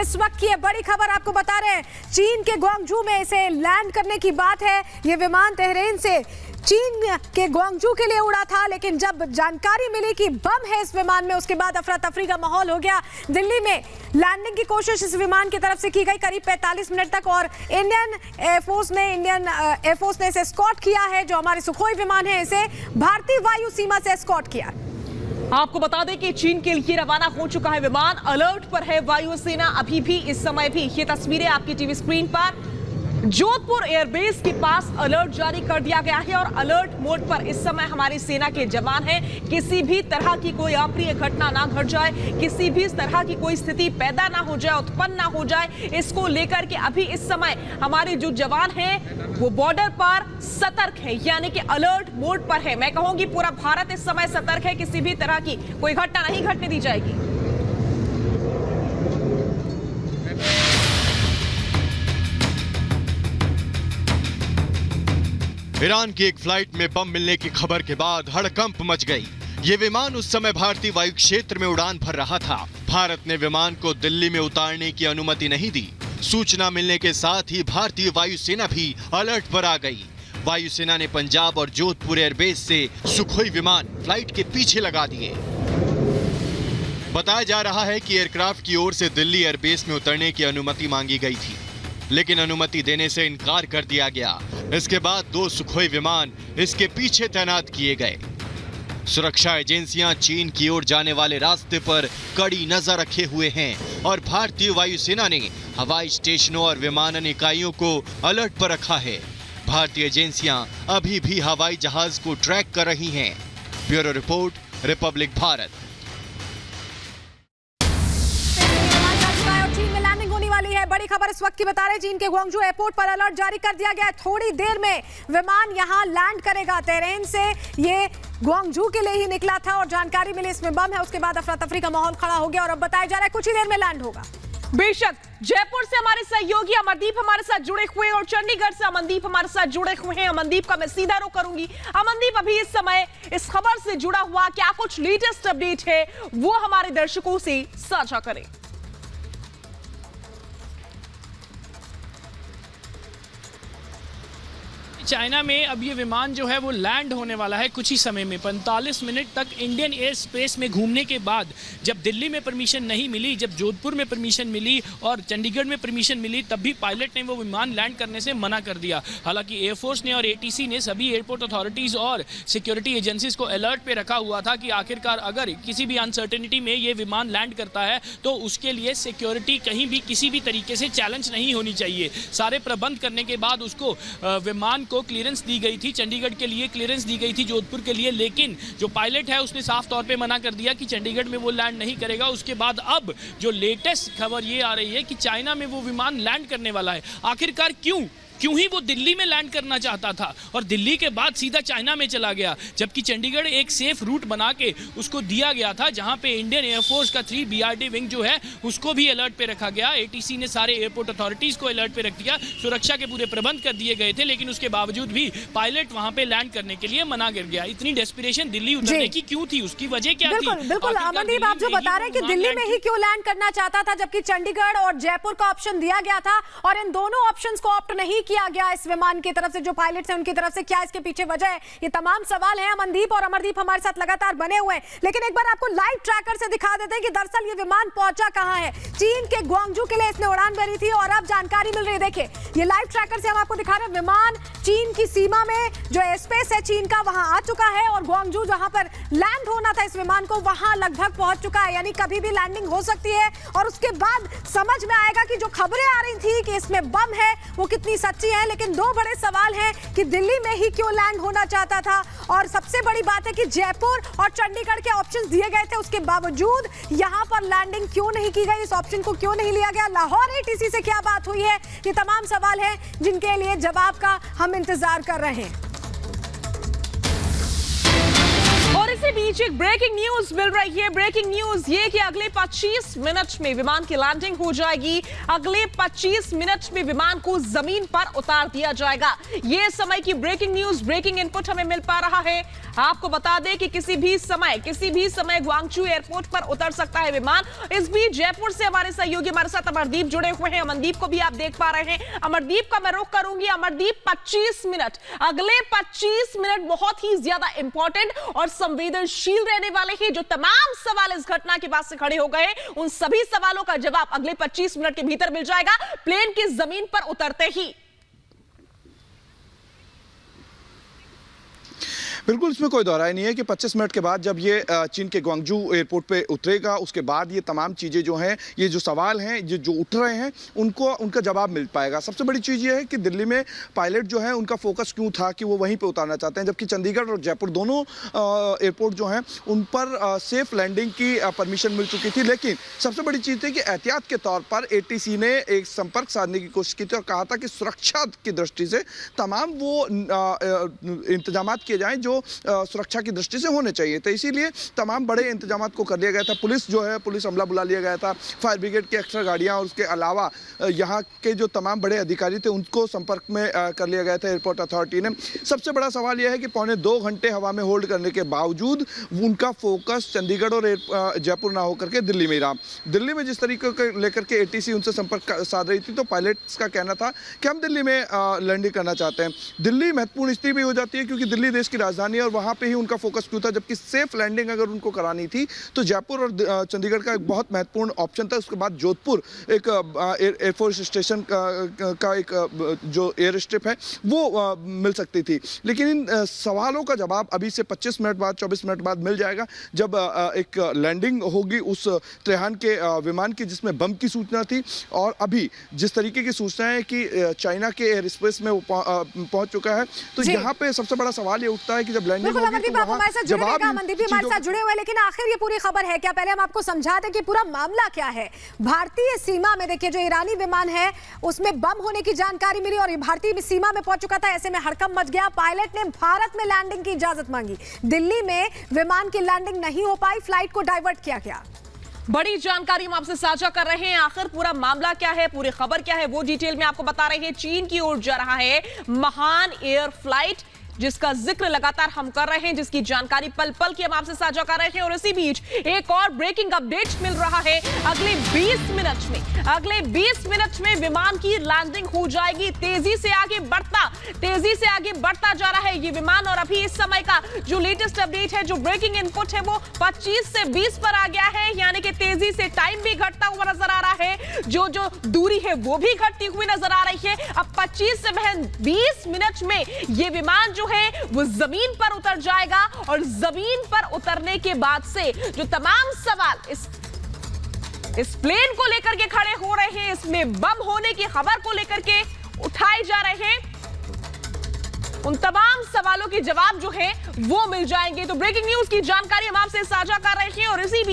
इस वक्त की बड़ी खबर आपको बता रहे हैं। चीन के ग्वांगझू में इसे लैंड करने की बात है। ये विमान तेहरान से चीन के ग्वांगझू के लिए उड़ा था, लेकिन जब जानकारी मिली कि बम है इस विमान में, उसके बाद अफरा तफरी का माहौल हो गया। दिल्ली में लैंडिंग की कोशिश इस विमान की तरफ से की गई करीब 45 मिनट तक, और इंडियन एयरफोर्स ने इसे एस्कॉर्ट किया है। जो हमारे सुखोई विमान है, इसे भारतीय वायु सीमा से एस्कॉर्ट किया। आपको बता दें कि चीन के लिए रवाना हो चुका है विमान। अलर्ट पर है वायुसेना अभी भी, इस समय भी। ये तस्वीरें आपकी टीवी स्क्रीन पर। जोधपुर एयरबेस के पास अलर्ट जारी कर दिया गया है और अलर्ट मोड पर इस समय हमारी सेना के जवान हैं। किसी भी तरह की कोई अप्रिय घटना ना घट जाए, किसी भी तरह की कोई स्थिति पैदा ना हो जाए, उत्पन्न ना हो जाए, इसको लेकर के अभी इस समय हमारे जो जवान हैं वो बॉर्डर पर सतर्क है, यानी कि अलर्ट मोड पर है। मैं कहूंगी पूरा भारत इस समय सतर्क है, किसी भी तरह की कोई घटना नहीं घटने दी जाएगी। ईरान की एक फ्लाइट में बम मिलने की खबर के बाद हड़कंप मच गई। ये विमान उस समय भारतीय वायु क्षेत्र में उड़ान भर रहा था। भारत ने विमान को दिल्ली में उतारने की अनुमति नहीं दी। सूचना मिलने के साथ ही भारतीय वायुसेना भी अलर्ट पर आ गई। वायुसेना ने पंजाब और जोधपुर एयरबेस से सुखोई विमान फ्लाइट के पीछे लगा दिए। बताया जा रहा है कि एयरक्राफ्ट की ओर से दिल्ली एयरबेस में उतरने की अनुमति मांगी गई थी, लेकिन अनुमति देने से इनकार कर दिया गया। इसके बाद 2 सुखोई विमान इसके पीछे तैनात किए गए। सुरक्षा एजेंसियां चीन की ओर जाने वाले रास्ते पर कड़ी नजर रखे हुए हैं और भारतीय वायुसेना ने हवाई स्टेशनों और विमानन इकाइयों को अलर्ट पर रखा है। भारतीय एजेंसियां अभी भी हवाई जहाज को ट्रैक कर रही हैं। Bureau report, Republic Bharat. वाली है बड़ी खबर इस वक्त की बता रहे, चीन के ग्वांगझू एयरपोर्ट पर अलर्ट जारी कर दिया गया है। थोड़ी देर में विमान यहां लैंड करेगा। तेहरान से ये ग्वांगझू के लिए ही निकला था और जानकारी मिली इसमें बम है। उसके बाद अफरा तफरी का माहौल खड़ा हो गया और अब बताया जा रहा है कुछ ही देर में लैंड होगा। बेशक जयपुर से हमारे सहयोगी अमनदीप हमारे साथ जुड़े हुए और चंडीगढ़ से अमनदीप हमारे साथ जुड़े हुए हैं। अमनदीप का मैं सीधा रुख करूंगी। अमनदीप, अभी इस समय इस खबर से जुड़ा हुआ क्या कुछ लेटेस्ट अपडेट है वो हमारे दर्शकों से साझा करें। चाइना में अब ये विमान जो है वो लैंड होने वाला है कुछ ही समय में। 45 मिनट तक इंडियन एयर स्पेस में घूमने के बाद जब दिल्ली में परमिशन नहीं मिली, जब जोधपुर में परमिशन मिली और चंडीगढ़ में परमिशन मिली, तब भी पायलट ने वो विमान लैंड करने से मना कर दिया। हालांकि एयरफोर्स ने और एटीसी ने सभी एयरपोर्ट अथॉरिटीज़ और सिक्योरिटी एजेंसीज को अलर्ट पे रखा हुआ था कि आखिरकार अगर किसी भी अनसर्टेनिटी में ये विमान लैंड करता है तो उसके लिए सिक्योरिटी कहीं भी किसी भी तरीके से चैलेंज नहीं होनी चाहिए। सारे प्रबंध करने के बाद उसको विमान को क्लियरेंस दी गई थी, चंडीगढ़ के लिए क्लियरेंस दी गई थी, जोधपुर के लिए, लेकिन जो पायलट है उसने साफ तौर पे मना कर दिया कि चंडीगढ़ में वो लैंड नहीं करेगा। उसके बाद अब जो लेटेस्ट खबर ये आ रही है कि चाइना में वो विमान लैंड करने वाला है। आखिरकार क्यों ही वो दिल्ली में लैंड करना चाहता था और दिल्ली के बाद सीधा चाइना में चला गया, जबकि चंडीगढ़ एक सेफ रूट बना के उसको दिया गया था, जहां पे इंडियन एयरफोर्स का 3 BRD विंग जो है उसको भी अलर्ट पे रखा गया। एटीसी ने सारे एयरपोर्ट अथॉरिटीज को अलर्ट पे रख दिया, सुरक्षा के पूरे प्रबंध कर दिए गए थे, लेकिन उसके बावजूद भी पायलट वहां पे लैंड करने के लिए मना कर गया। इतनी डेस्पिरेशन दिल्ली उतरने की क्यों थी, उसकी वजह क्या थी? बिल्कुल अमनदीप, आप जो बता रहे हैं कि दिल्ली में ही क्यों लैंड करना चाहता था, जबकि चंडीगढ़ और जयपुर का ऑप्शन दिया गया था और इन दोनों ऑप्शंस को ऑप्ट नहीं किया गया इस विमान की तरफ से, जो पायलट्स हैं उनकी तरफ से। क्या इसके पीछे वजह है? ये तमाम सवाल हैं। अमनदीप और अमरदीप हमारे साथ लगातार बने हुए हैं, लेकिन एक बार आपको लाइव ट्रैकर से दिखा देते हैं कि दरअसल ये विमान पहुंचा कहां है। चीन के ग्वांगझू के लिए इसने उड़ान भरी थी और अब जानकारी मिल रही है। देखिए ये लाइव ट्रैकर से हम आपको दिखा रहे हैं, विमान चीन की सीमा में जो एयर स्पेस है चीन का वहां आ चुका है और ग्वांगझू जहां पर लैंड होना था इस विमान को वहां लगभग पहुंच चुका है, यानी कभी भी लैंडिंग हो सकती है। और उसके बाद समझ में आएगा कि जो खबरें आ रही थी कि इसमें बम है वो कितनी सच्ची है। लेकिन दो बड़े सवाल हैं कि दिल्ली में ही क्यों लैंड होना चाहता था, और सबसे बड़ी बात है कि जयपुर और चंडीगढ़ के ऑप्शंस दिए गए थे, उसके बावजूद यहां पर लैंडिंग क्यों नहीं की गई, इस ऑप्शन को क्यों नहीं लिया गया। लाहौर एटीसी से क्या बात हुई है, ये तमाम सवाल हैं जिनके लिए जवाब का हम इंतजार कर रहे हैं। और इस इसी बीच एक ब्रेकिंग न्यूज मिल रही है। ब्रेकिंग न्यूज ये कि अगले 25 मिनट में विमान की लैंडिंग हो जाएगी। अगले 25 मिनट में विमान को जमीन पर उतार दिया जाएगा। ये समय की ब्रेकिंग न्यूज, ब्रेकिंग इनपुट हमें मिल पा रहा है। आपको बता दें कि किसी भी समय ग्वांगचू एयरपोर्ट पर उतर सकता है विमान। इस बीच जयपुर से हमारे सहयोगी हमारे साथ अमरदीप जुड़े हुए हैं। अमरदीप को भी आप देख पा रहे हैं। अमरदीप का मैं रुख करूंगी। अमरदीप, 25 मिनट, अगले 25 मिनट बहुत ही ज्यादा इंपॉर्टेंट और संवेदनशील रहने वाले हैं। जो तमाम सवाल इस घटना के बाद से खड़े हो गए, उन सभी सवालों का जवाब अगले 25 मिनट के भीतर मिल जाएगा, प्लेन की जमीन पर उतरते ही। बिल्कुल, इसमें कोई दोहराई नहीं है कि 25 मिनट के बाद जब ये चीन के ग्वांगजू एयरपोर्ट पे उतरेगा, उसके बाद ये तमाम चीज़ें जो हैं, ये जो सवाल हैं जो उठ रहे हैं, उनका जवाब मिल पाएगा। सबसे बड़ी चीज़ ये है कि दिल्ली में पायलट जो है उनका फोकस क्यों था कि वो वहीं पे उतारना चाहते हैं, जबकि चंडीगढ़ और जयपुर दोनों एयरपोर्ट जो हैं उन पर सेफ लैंडिंग की परमिशन मिल चुकी थी। लेकिन सबसे बड़ी चीज़ थी कि एहतियात के तौर पर ATC ने एक संपर्क साधने की कोशिश की थी और कहा था कि सुरक्षा की दृष्टि से तमाम वो इंतजाम किए जाएँ जो सुरक्षा की दृष्टि से होने चाहिए। तो इसीलिए तमाम बड़े इंतजाम को कर लिया गया था। पुलिस अमला बुला लिया गया था, फायर ब्रिगेड की एक्स्ट्रा गाड़ियां और उसके अलावा यहाँ के जो तमाम बड़े अधिकारी थे उनको संपर्क में कर लिया गया था एयरपोर्ट अथॉरिटी ने। सबसे बड़ा सवाल यह है कि 2.25 घंटे हवा में होल्ड करने के बावजूद उनका फोकस चंडीगढ़ और जयपुर ना होकर के दिल्ली में ही रहा। दिल्ली में जिस तरीके को लेकर के ATC उनसे संपर्क साध रही थी, तो पायलट्स का कहना था कि हम दिल्ली में लैंडिंग करना चाहते हैं। दिल्ली महत्वपूर्ण इसलिए भी हो जाती है क्योंकि दिल्ली देश की राजधानी और वहां पे ही उनका फोकस क्यों था, जबकि सेफ लैंडिंग अगर उनको करानी थी तो जयपुर और चंडीगढ़ का एक बहुत महत्वपूर्ण ऑप्शन था। उसके बाद जोधपुर एक एयरफोर्स स्टेशन का एक जो एयर स्ट्रिप है वो मिल सकती थी। लेकिन इन सवालों का जवाब अभी से 25 मिनट बाद, 24 मिनट बाद मिल जाएगा, जब एक लैंडिंग होगी उस त्रेहान के विमान की जिसमें बम की सूचना थी। और अभी जिस तरीके की सूचना है कि चाइना के एयर स्पेस में वो पहुंच चुका है, तो यहाँ पे सबसे बड़ा सवाल ये उठता है कि जब लैंडिंग होगी अमनदीप, आप हमारे साथ जुड़ेगा, अमनदीप भी हमारे साथ जुड़े हुए, लेकिन आखिर ये पूरी खबर है क्या? पहले हम आपको समझा दें कि पूरा मामला क्या है। भारतीय सीमा में देखिए, जो ईरानी विमान है उसमें बम होने की जानकारी मिली और ये भारतीय सीमा में पहुंच चुका था। ऐसे में हड़कंप मच गया। पायलट ने भारत में लैंडिंग की इजाजत मांगी। दिल्ली में विमान की लैंडिंग नहीं हो पाई, फ्लाइट को डाइवर्ट किया गया। बड़ी जानकारी हम आपसे साझा कर रहे हैं। आखिर पूरा मामला क्या है, पूरी खबर क्या है, वो डिटेल में आपको बता रहे हैं। चीन की ओर जा रहा है महान एयर फ्लाइट, जिसका जिक्र लगातार हम कर रहे हैं, जिसकी जानकारी पल पल की हम आपसे साझा कर रहे हैं। और इसी बीच एक और ब्रेकिंग अपडेट मिल रहा है। अगले 20 मिनट में विमान की लैंडिंग हो जाएगी। तेजी से आगे बढ़ता जा रहा है ये विमान। और अभी इस समय का जो लेटेस्ट अपडेट है, जो ब्रेकिंग इनपुट है, वो 25 से 20 पर आ गया है। यानी कि तेजी से टाइम भी घटता हुआ नजर आ रहा है, जो दूरी है वो भी घटती हुई नजर आ रही है। अब 25 से 20 मिनट में ये विमान है वो जमीन पर उतर जाएगा। और जमीन पर उतरने के बाद से जो तमाम सवाल इस प्लेन को लेकर के खड़े हो रहे हैं, इसमें बम होने की खबर को लेकर के उठाए जा रहे हैं, उन तमाम सवालों के जवाब जो है वो मिल जाएंगे। तो ब्रेकिंग न्यूज की जानकारी हम आपसे साझा कर रहे हैं। और इसी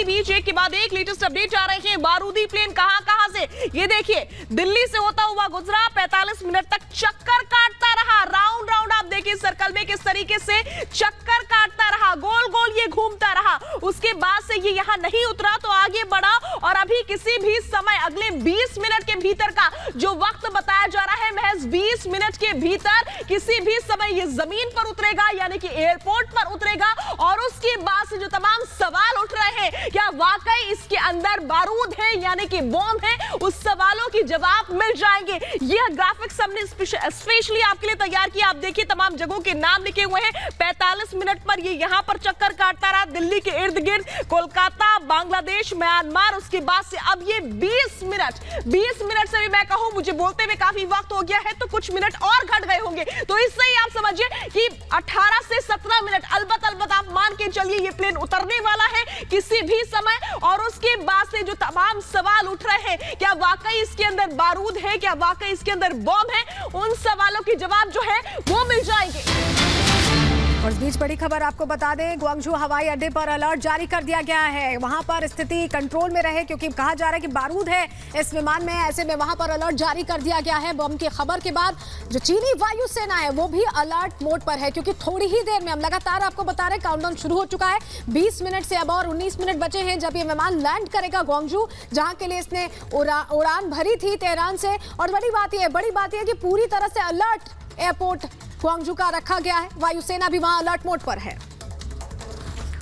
बीच एक के बाद एक लेटेस्ट अपडेट आ रहे हैं। बारूदी प्लेन कहां से, ये देखिए, दिल्ली से होता हुआ गुजरा, 45 मिनट तक चक्कर काटता रहा। राउंड आप देखिए सर्कल में किस तरीके से चक्कर काटता रहा, गोल गोल ये घूमता रहा। उसके बाद से ये यहां नहीं उतरा तो आगे बढ़ा। और अभी किसी भी समय अगले 20 मिनट के भीतर का जो वक्त बताया जा रहा है, महज 20 मिनट के भीतर किसी भी समय ये जमीन पर उतरेगा, यानी कि एयरपोर्ट पर उतरेगा। और उसके बाद से जो तमाम सवाल उठ रहे हैं, क्या वाकई इसके अंदर बारूद है यानी कि बॉम्ब है, उस सवालों की जवाब मिल जाएंगे। यह ग्राफिक्स हमने स्पेशली आपके लिए तैयार किया। आप देखिए तमाम जगहों के नाम लिखे हुए हैं। 45 मिनट पर ये यहां पर चक्कर काटता रहा, दिल्ली के इर्द गिर्द, कोलकाता, बांग्लादेश, म्यांमार। उसके बाद से अब ये 20 मिनट से भी मैं कहूं, मुझे बोलते हुए काफी वक्त हो गया है, तो कुछ मिनट और घट गए होंगे। तो इससे ही आप समझिए कि 18 से 17 मिनट अलबत्त आप मान के चलिए ये प्लेन उतरने वाला है किसी भी समय। और उसके बाद से जो तमाम सवाल उठ रहे हैं, क्या वाकई इसके अंदर बारूद है, क्या वाकई इसके अंदर बॉम्ब है, उन सवालों के जवाब जो है वो मिल जाएंगे। और इस बीच बड़ी खबर आपको बता दें, ग्वांगझू हवाई अड्डे पर अलर्ट जारी कर दिया गया है। वहां पर स्थिति कंट्रोल में रहे क्योंकि कहा जा रहा है कि बारूद है इस विमान में। ऐसे में वहां पर अलर्ट जारी कर दिया गया है। बम की खबर के बाद जो चीनी वायुसेना है वो भी अलर्ट मोड पर है क्योंकि थोड़ी ही देर में, हम लगातार आपको बता रहे हैं, काउंटडाउन शुरू हो चुका है। 20 मिनट से अब और 19 मिनट बचे हैं जब ये विमान लैंड करेगा ग्वांगझू, जहां के लिए इसने उड़ान भरी थी तेहरान से। और बड़ी बात यह है कि पूरी तरह से अलर्ट एयरपोर्ट ग्वांगझू का रखा गया है। वायुसेना भी वहां अलर्ट मोड पर है।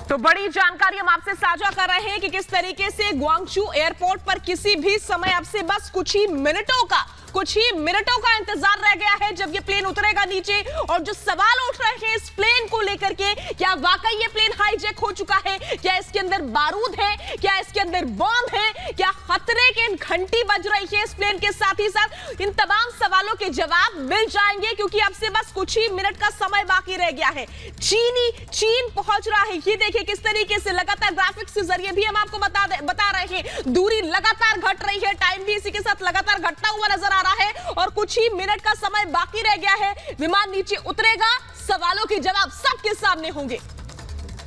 तो बड़ी जानकारी हम आपसे साझा कर रहे हैं कि किस तरीके से ग्वांगझू एयरपोर्ट पर किसी भी समय अब से बस कुछ ही मिनटों का इंतजार रह गया है जब ये प्लेन उतरेगा नीचे। और जो सवाल उठ रहे हैं इस प्लेन को लेकर के, क्या वाकई ये प्लेन हाईजैक हो चुका है, क्या इसके अंदर बारूद है, क्या इसके अंदर बम है, क्या खतरे की घंटी बज रही है इस प्लेन के साथ ही साथ, इन तमाम सवालों के जवाब मिल जाएंगे क्योंकि अब से बस कुछ ही मिनट का समय बाकी रह गया है। चीन पहुंच रहा है। ये देखिए किस तरीके से लगातार ग्राफिक्स के जरिए भी हम आपको बता रहे हैं, दूरी लगातार घट रही है, टाइम भी इसी के साथ लगातार घटता हुआ नजर आ रहा है और कुछ ही मिनट का समय बाकी रह गया है। विमान नीचे उतरेगा, सवालों के जवाब सबके सामने होंगे।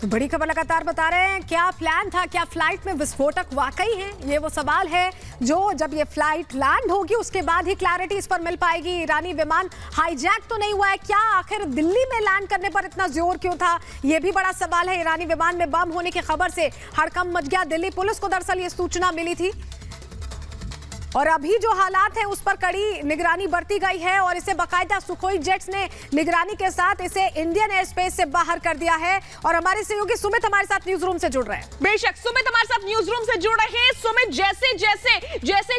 तो बड़ी खबर लगातार बता रहे हैं, क्या प्लान था, क्या फ्लाइट में विस्फोटक वाकई है, ये वो सवाल है जो जब ये फ्लाइट लैंड होगी उसके बाद ही क्लैरिटी इस पर मिल पाएगी। ईरानी विमान हाईजैक तो नहीं हुआ है, क्या आखिर दिल्ली में लैंड करने पर इतना जोर क्यों था, ये भी बड़ा सवाल है। ईरानी विमान में बम होने की खबर से हड़कंप मच गया। दिल्ली पुलिस को दरअसल ये सूचना मिली थी और अभी जो हालात है उस पर कड़ी निगरानी बरती गई है और इसे बाकायदा सुखोई जेट्स ने निगरानी के साथ इसे इंडियन एयर स्पेस से बाहर कर दिया है। और हमारे सहयोगी सुमित हमारे साथ न्यूज रूम से जुड़ रहे हैं। बेशक सुमित हमारे साथ न्यूज रूम से जुड़ रहे हैं। सुमित,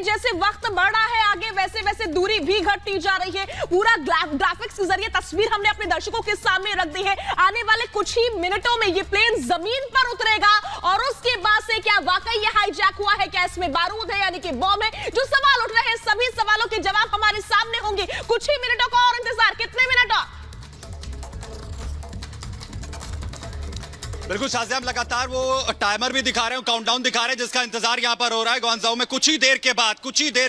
जैसे वक्त बढ़ रहा है आगे वैसे दूरी भी घटती जा रही है। पूरा ग्राफिक्स के जरिए तस्वीर हमने अपने दर्शकों के सामने रख दी है। आने वाले कुछ ही मिनटों में ये प्लेन जमीन पर उतरेगा और उसके बाद से क्या वाकई ये हाईजैक हुआ है, क्या इसमें बारूद है यानी कि बम है, जो सवाल उठ रहे हैं सभी सवालों के जवाब हमारे सामने होंगे। कुछ ही मिनटों का और इंतजार, कितने मिनट और? बिल्कुल शाज़िया, हम लगातार वो टाइमर भी दिखा रहे हैं, काउंटडाउन दिखा रहे हैं जिसका इंतजार यहां पर हो रहा है ग्वांगझू में। कुछ ही देर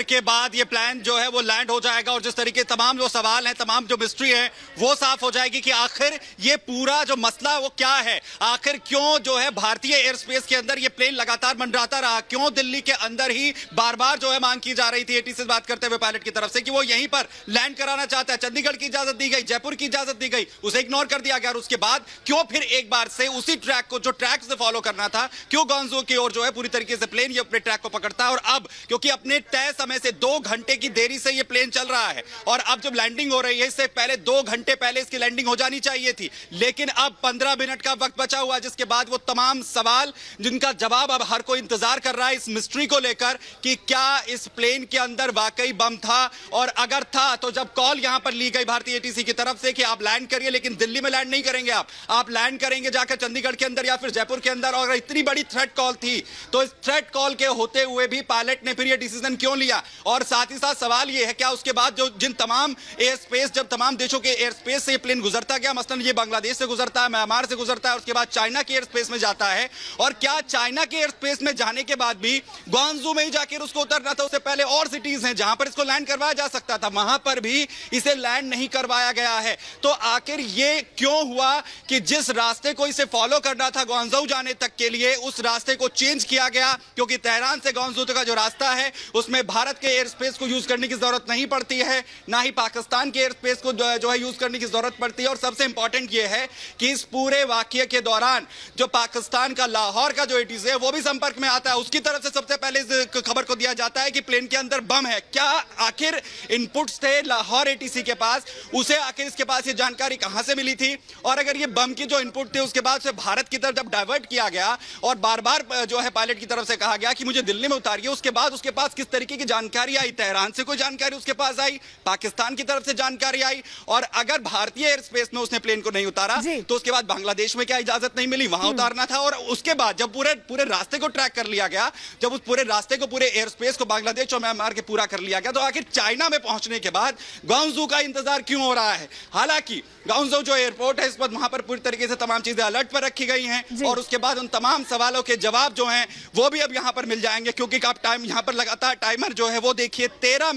के बाद ये प्लेन जो है वो लैंड हो जाएगा और जिस तरीके तमाम जो सवाल हैं, तमाम जो मिस्ट्री है वो साफ हो जाएगी कि आखिर ये पूरा जो मसला वो क्या है। आखिर क्यों जो है भारतीय एयर स्पेस के अंदर ये प्लेन लगातार मंडराता रहा, क्यों दिल्ली के अंदर ही बार बार जो है मांग की जा रही थी एटी से बात करते हुए पायलट की तरफ से कि वो यहीं पर लैंड कराना चाहता है। चंडीगढ़ की इजाजत दी गई, जयपुर की इजाजत दी गई, उसे इग्नोर कर दिया गया और उसके बाद क्यों फिर एक बार से उसी ट्रैक को, जो ट्रैक से फॉलो करना था, क्यों ग्वांगझू की ओर जो है पूरी तरीके से प्लेन ये अपने ट्रैक को पकड़ता है। और अब क्योंकि अपने तय समय से 2 घंटे की देरी से ये प्लेन चल रहा है और अब जब लैंडिंग हो रही है इससे पहले 2 घंटे पहले इसकी लैंडिंग हो जानी चाहिए थी, लेकिन अब 15 मिनट का वक्त बचा हुआ है जिसके बाद वो तमाम सवाल जिनका जवाब अब हर कोई इंतजार कर रहा है इस मिस्ट्री को लेकर कि क्या इस प्लेन के अंदर वाकई बम था और अगर था तो जब कॉल यहां पर ली गई भारतीय एटीसी की तरफ से कि आप लैंड करिए लेकिन दिल्ली में लैंड नहीं करेंगे, आप लैंड करेंगे जाकर चंडीगढ़ के अंदर या फिर जयपुर के अंदर, और इतनी बड़ी थ्रेट कॉल थी तो इस थ्रेट कॉल के होते हुए भी पायलट ने फिर ये डिसीजन क्यों लिया। और साथ ही साथ सवाल ये है क्या उसके बाद जो जिन तमाम एयर स्पेस, जब तमाम देशों के एयर स्पेस से ये प्लेन गुजरता गया, मसलन ये बांग्लादेश से गुजरता है, म्यांमार से गुजरता है, उसके बाद चाइना के एयर स्पेस में जाता है, और क्या चाइना के एयर स्पेस में जाने के बाद भी ग्वांगझू में ही जाकर उसको उतरना था, उससे पहले और सिटीज हैं जहां पर इसको लैंड करवाया जा सकता था, वहां पर भी इसे लैंड नहीं करवाया गया है। तो आखिर ये क्यों हुआ कि जिस रास्ते को इसे फॉलो करना था ग्वांगझू जाने तक के लिए उस रास्ते को चेंज किया गया, क्योंकि तेहरान से ग्वांगझू तक का जो रास्ता है उसमें भारत के एयर स्पेस को यूज करने की जरूरत नहीं पड़ती है, ना ही पाकिस्तान के एयर स्पेस को जो है यूज करने की जरूरत पड़ती है। और सबसे इंपॉर्टेंट ये है कि इस पूरे वाकये के दौरान जो पाकिस्तान का लाहौर का जो एटीसी है वो भी संपर्क में आता है, उसकी तरफ से सबसे पहले इस खबर को दिया जाता है कि प्लेन के अंदर बम है। क्या आखिर इनपुट्स थे लाहौर एटीसी के पास, उसे आखिर इसके पास ये जानकारी कहां से मिली थी, और अगर ये बम की जो इनपुट थे उसके बाद से भारत की तरफ जब डाइवर्ट किया गया और बार बार जो है पायलट की तरफ से कहा गया कि मुझे दिल्ली में उतारिए, उसके बाद उसके पास किस तरीके की जानकारी आई, तेहरान से कोई जानकारी उसके पास आई, पाकिस्तान की तरफ से जानकारी आई, और अगर भारतीय एयर स्पेस में उसने प्लेन को नहीं उतारा तो उसके बाद बांग्लादेश में क्या इजाजत नहीं मिली, वहां उतारना था, और उसके बाद जब पूरे रास्ते को ट्रैक कर लिया गया, जब उस पूरे रास्ते को, पूरे एयर स्पेस को बांग्लादेश और म्यांमार के पूरा कर लिया गया, तो आखिर चाइना में पहुंचने के बाद ग्वांगझू का इंतजार क्यों हो रहा है। हालांकि ग्वांगझू जो एयरपोर्ट है इस पर वहां पर पूरी तरीके से तमाम चीजें अलर्ट पर रखी गई हैं और उसके बाद उन तमाम सवालों के जवाब जो हैं वो भी अब यहां पर मिल जाएंगे, क्योंकि आप टाइम यहां पर लगातार टाइमर जो है वो देखिए 13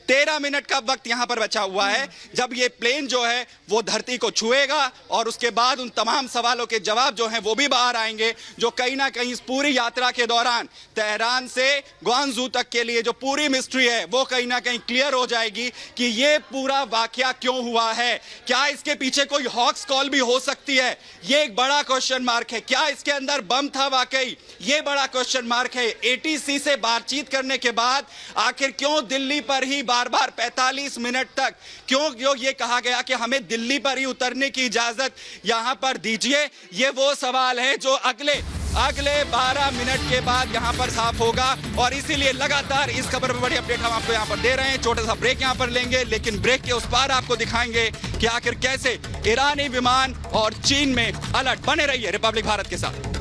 13 मिनट का वक्त यहां पर बचा हुआ है जब ये प्लेन जो है वो धरती को छुएगा और उसके बाद उन तमाम सवालों के जवाब जो हैं वो भी बाहर आएंगे, जो कहीं ना कहीं इस पूरी यात्रा के दौरान तेहरान से ग्वांगझू तक के लिए जो पूरी मिस्ट्री है वो कहीं ना कहीं क्लियर हो जाएगी कि ये पूरा वाकया क्यों हुआ है। क्या इसके पीछे कोई हॉक्स कॉल भी हो सकती है? ये एक बड़ा क्वेश्चन मार्क है। क्या इसके अंदर बम था वाकई? ये बड़ा क्वेश्चन मार्क है। एटीसी से बातचीत करने के बाद आखिर क्यों दिल्ली पर ही बार बार 45 मिनट तक क्यों ये कहा गया कि हमें दिल्ली पर ही उतरने की इजाजत यहां पर दीजिए? ये वो सवाल है जो अगले 12 मिनट के बाद यहां पर साफ होगा और इसीलिए लगातार इस खबर पर बड़ी अपडेट हम आपको यहां पर दे रहे हैं। छोटा सा ब्रेक यहां पर लेंगे, लेकिन ब्रेक के उस पार आपको दिखाएंगे कि आखिर कैसे ईरानी विमान और चीन में अलर्ट। बने रहिए रिपब्लिक भारत के साथ।